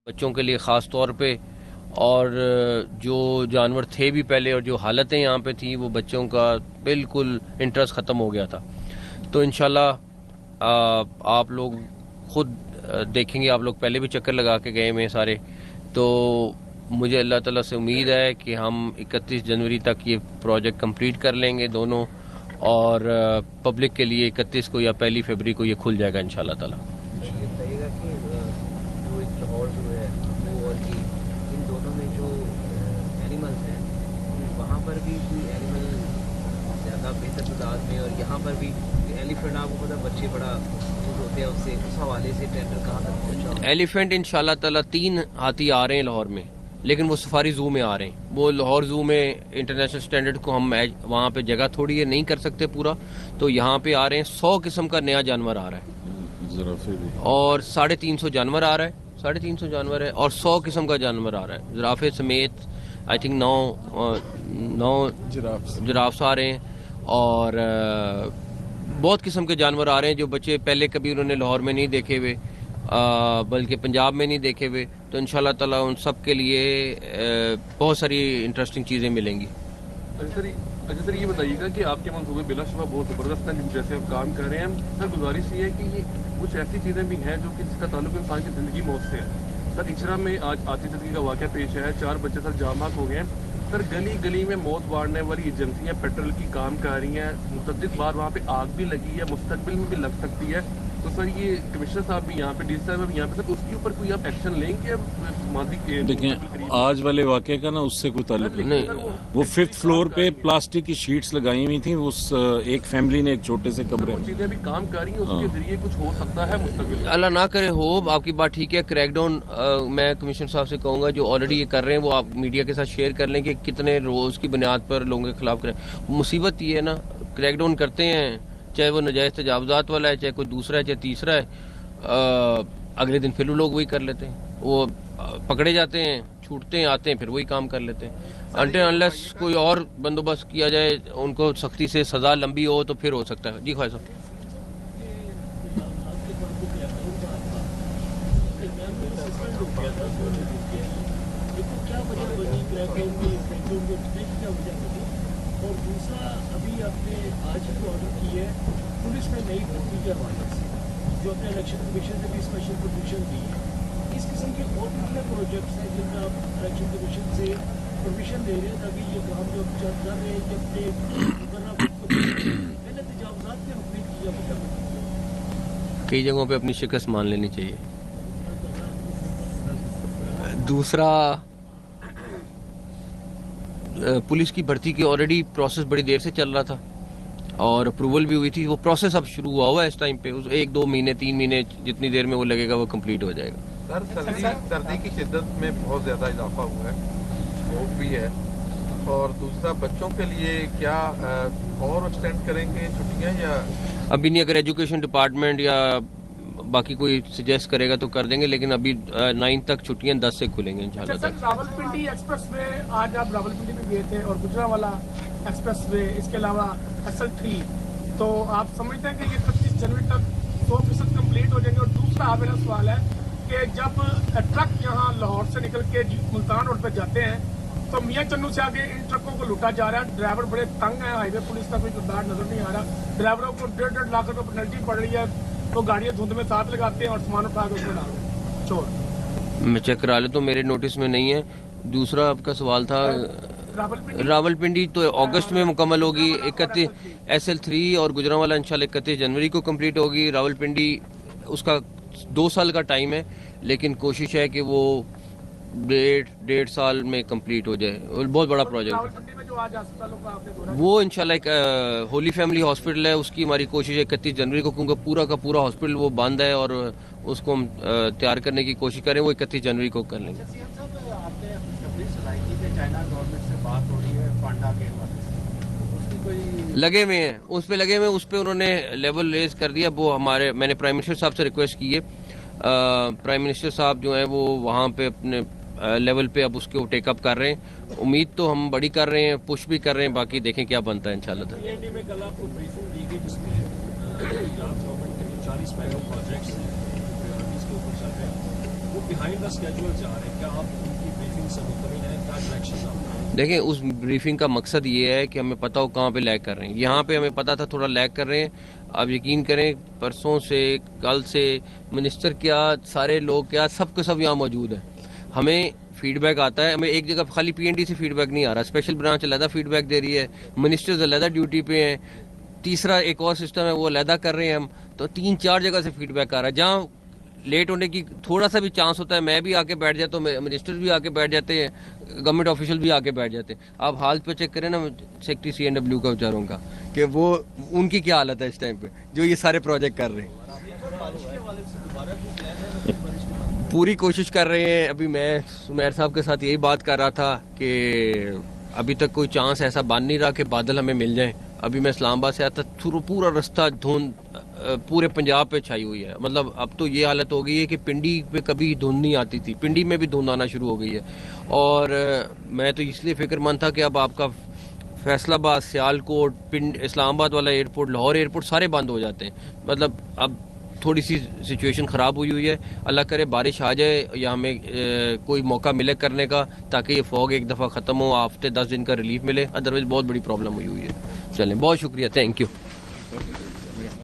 बच्चों के लिए ख़ास तौर पे, और जो जानवर थे भी पहले और जो हालतें यहाँ पे थी वो बच्चों का बिल्कुल इंटरेस्ट ख़त्म हो गया था। तो इंशाल्लाह आप लोग खुद देखेंगे, आप लोग पहले भी चक्कर लगा के गए हैं सारे, तो मुझे अल्लाह ताला से उम्मीद है कि हम 31 जनवरी तक ये प्रोजेक्ट कंप्लीट कर लेंगे दोनों, और पब्लिक के लिए 31 को या 1 फरवरी को ये खुल जाएगा इंशाल्लाह ताला। ये बताइएगा कि जो एक लाहौर जो है वो और ये इन दोनों में जो एनिमल्स हैं वहाँ पर भी कोई एनिमल ज़्यादा बेहतर तादाद में, और यहाँ पर भी एलिफेंट आपको पता बच्चे बड़ा यूज होते हैं उससे, उस हवाले से टेंडर कहाँ तक पहुँचा? एलिफेंट इंशाल्लाह ताला 3 हाथी आ रहे हैं लाहौर में, लेकिन वो सफारी जू में आ रहे हैं। वो लाहौर जू में इंटरनेशनल स्टैंडर्ड को हम वहाँ पे जगह थोड़ी है, नहीं कर सकते पूरा, तो यहाँ पे आ रहे हैं। 100 किस्म का नया जानवर आ रहा है और 350 जानवर आ रहा है, 350 जानवर है और 100 किस्म का जानवर आ रहा है, जिराफे समेत। आई थिंक 9 जिराफ्स आ रहे हैं और बहुत किस्म के जानवर आ रहे हैं जो बच्चे पहले कभी उन्होंने लाहौर में नहीं देखे हुए, बल्कि पंजाब में नहीं देखे हुए। तो इंशाल्लाह ताला उन सब के लिए बहुत सारी इंटरेस्टिंग चीज़ें मिलेंगी। अच्छा सर, ये बताइएगा कि आपके मंसूबे बिलाशुबा बहुत ज़बरदस्त हैं, जैसे आप काम कर रहे हैं। सर गुजारिश ये है कि ये कुछ ऐसी चीज़ें भी हैं जो कि जिसका ताल्लुक इंसान की ज़िंदगी मौत से है। सर इचरा में आज आती जिंदगी का वाक़या पेश आया है, 4 बच्चे सर जाम हो गए हैं। सर गली गली में मौत बांटने वाली एजेंसियाँ पेट्रोल की काम कर रही हैं, मुतअद्दिद बार वहाँ पे आग भी लगी है, मुस्तकबिल में भी लग सकती है। तो सर ये कमिश्नर साहब भी यहाँ पे, डी साहब भी यहाँ पे, सर उसके ऊपर कोई आप एक्शन लेंगे? देखिए आज वाले वाक़े का ना उससे कोई ताल्लुक नहीं। वो 5th फ्लोर पे प्लास्टिक की शीट्स लगाई हुई थी, उस एक फैमिली ने एक छोटे से कमरे में चीजें भी काम कर रही हैं, उसके जरिए कुछ हो सकता है मुस्तकबिल। अल्लाह ना करे हो। आपकी बात ठीक है। क्रैकडाउन मैं कमिश्नर साहब से कहूँगा जो ऑलरेडी ये कर रहे हैं वो आप मीडिया के साथ शेयर कर लें कि कितने रोज़ की बुनियाद पर लोगों के खिलाफ करें। मुसीबत ये है ना, क्रैकडाउन करते हैं, चाहे वो नजायज़ तजावज़ात वाला है, चाहे कोई दूसरा है, चाहे तीसरा है, अगले दिन फिर वो लोग वही कर लेते हैं। वो पकड़े जाते हैं, छूटते हैं, आते हैं, फिर वही काम कर लेते हैं। अनटिल अनलेस कोई और बंदोबस्त किया जाए, उनको सख्ती से सज़ा लंबी हो तो फिर हो सकता है। जी ख्वाहिश साहब। और दूसरा अभी आपने आज जो ऑर्डर की है पुलिस ने नई भर्ती के हवाले से जो अपने इलेक्शन कमीशन ने भी स्पेशल परमिशन दी है, इस किस्म के और कितने प्रोजेक्ट्स हैं जिनमें आप इलेक्शन कमीशन से परमिशन ले रहे हैं ताकि ये काम जो कर रहे हैं कि अपने पहले तजावजात के रुकने की या कई जगहों पे अपनी शिकस्त मान लेनी चाहिए। दूसरा, पुलिस की भर्ती की ऑलरेडी प्रोसेस बड़ी देर से चल रहा था और अप्रूवल भी हुई थी। वो प्रोसेस अब शुरू हुआ हुआ है इस टाइम पे। उस 1-2 महीने 3 महीने जितनी देर में वो लगेगा वो कंप्लीट हो जाएगा। सर सर्दी की शिद्दत में बहुत ज़्यादा इजाफा हुआ है, स्मोक भी है, और दूसरा बच्चों के लिए क्या और एक्सटेंड करेंगे छुट्टियाँ या अभी नहीं? अगर एजुकेशन डिपार्टमेंट या बाकी कोई सजेस्ट करेगा तो कर देंगे, लेकिन अभी 9 तक छुट्टियां 10 से खुलेंगे इंशाल्लाह। सर रावलपिंडी एक्सप्रेस वे, आज आप रावलपिंडी में गए थे, और गुजरावाला एक्सप्रेस वे, इसके अलावा SL3, तो आप समझते हैं कि ये 25 जनवरी तक 100% कम्प्लीट हो जाएंगे? और दूसरा मेरा सवाल है कि जब ट्रक यहाँ लाहौर से निकल के मुल्तान रोड पर जाते हैं तो मियाँ चन्नू से आगे इन ट्रकों को लूटा जा रहा है, ड्राइवर बड़े तंग हैं, हाईवे पुलिस का कोई किरदार नजर नहीं आ रहा, ड्राइवरों को 1.5 लाख रुपये पेनल्टी पड़ रही है, तो गाड़ियाँ धुंध में साथ लगाते हैं और सामान उठा के उसमें डालते चोर। मैं चेक करा ले, तो मेरे नोटिस में नहीं है। दूसरा आपका सवाल था रावलपिंडी, तो अगस्त में मुकम्मल होगी। 31 SL3 और गुजरांवाला इंशाल्लाह 31 जनवरी को कंप्लीट होगी। रावलपिंडी उसका 2 साल का टाइम है, लेकिन कोशिश है कि वो 1.5 साल में कंप्लीट हो जाए। बहुत बड़ा प्रोजेक्ट वो इंशाल्लाह एक होली फैमिली हॉस्पिटल है, उसकी हमारी कोशिश है 31 जनवरी को, क्योंकि पूरा का पूरा हॉस्पिटल वो बंद है और उसको हम तैयार करने की कोशिश करें, वो 31 जनवरी को कर लेंगे। लगे हुए हैं उस पे, लगे हुए उस पे उन्होंने लेवल रेज कर दिया। वो मैंने प्राइम मिनिस्टर साहब से रिक्वेस्ट की है। प्राइम मिनिस्टर साहब जो है वो वहाँ पे अपने लेवल पे अब उसके टेकअप कर रहे हैं। उम्मीद तो हम बड़ी कर रहे हैं, पुश भी कर रहे हैं, बाकी देखें क्या बनता है इंशाल्लाह। बिहाइंड द स्केड्यूल जा रहे हैं, क्या आप उनकी ब्रीफिंग से मुतमिन हैं, क्या डायरेक्शन आप देखें, उस ब्रीफिंग का मकसद ये है कि हमें पता हो कहाँ पे लैग कर रहे हैं। यहाँ पे हमें पता था थोड़ा लैग कर रहे हैं। आप यकीन करें, परसों से कल से मिनिस्टर क्या, सारे लोग क्या, सब के सब यहाँ मौजूद हैं। हमें फीडबैक आता है, हमें एक जगह खाली पीएनडी से फीडबैक नहीं आ रहा, स्पेशल ब्रांच अलहदा फीडबैक दे रही है, मिनिस्टर्स अलहदा ड्यूटी पे हैं, तीसरा एक और सिस्टम है वो अलहदा कर रहे हैं हम। तो 3-4 जगह से फीडबैक आ रहा है। जहाँ लेट होने की थोड़ा सा भी चांस होता है, मैं भी आके बैठ जाता हूँ, मिनिस्टर भी आके बैठ जाते हैं, गवर्नमेंट ऑफिशियल भी आके बैठ जाते हैं। आप हालत पे चेक करें ना सेक्रेटरी CNW का बेचारों का, कि वो उनकी क्या हालत है इस टाइम पे, जो ये सारे प्रोजेक्ट कर रहे हैं। पूरी कोशिश कर रहे हैं। अभी मैं सुमेर साहब के साथ यही बात कर रहा था कि अभी तक कोई चांस ऐसा बन नहीं रहा कि बादल हमें मिल जाएं। अभी मैं इस्लामाबाद से आता पूरा रास्ता धुंध पूरे पंजाब पे छाई हुई है। मतलब अब तो ये हालत हो गई है कि पिंडी पे कभी धुंध नहीं आती थी, पिंडी में भी धुंध आना शुरू हो गई है। और मैं तो इसलिए फिक्रमंद था कि अब आपका फैसलाबाद, सियालकोट, पिंड, इस्लामाबाद वाला एयरपोर्ट, लाहौर एयरपोर्ट सारे बंद हो जाते हैं। मतलब अब थोड़ी सी सिचुएशन ख़राब हुई है। अल्लाह करे बारिश आ जाए या हमें कोई मौका मिले करने का, ताकि ये फॉग एक दफ़ा ख़त्म हो, हफ्ते 10 दिन का रिलीफ मिले। अदरवाइज़ बहुत बड़ी प्रॉब्लम हुई है। चलें, बहुत शुक्रिया, थैंक यू।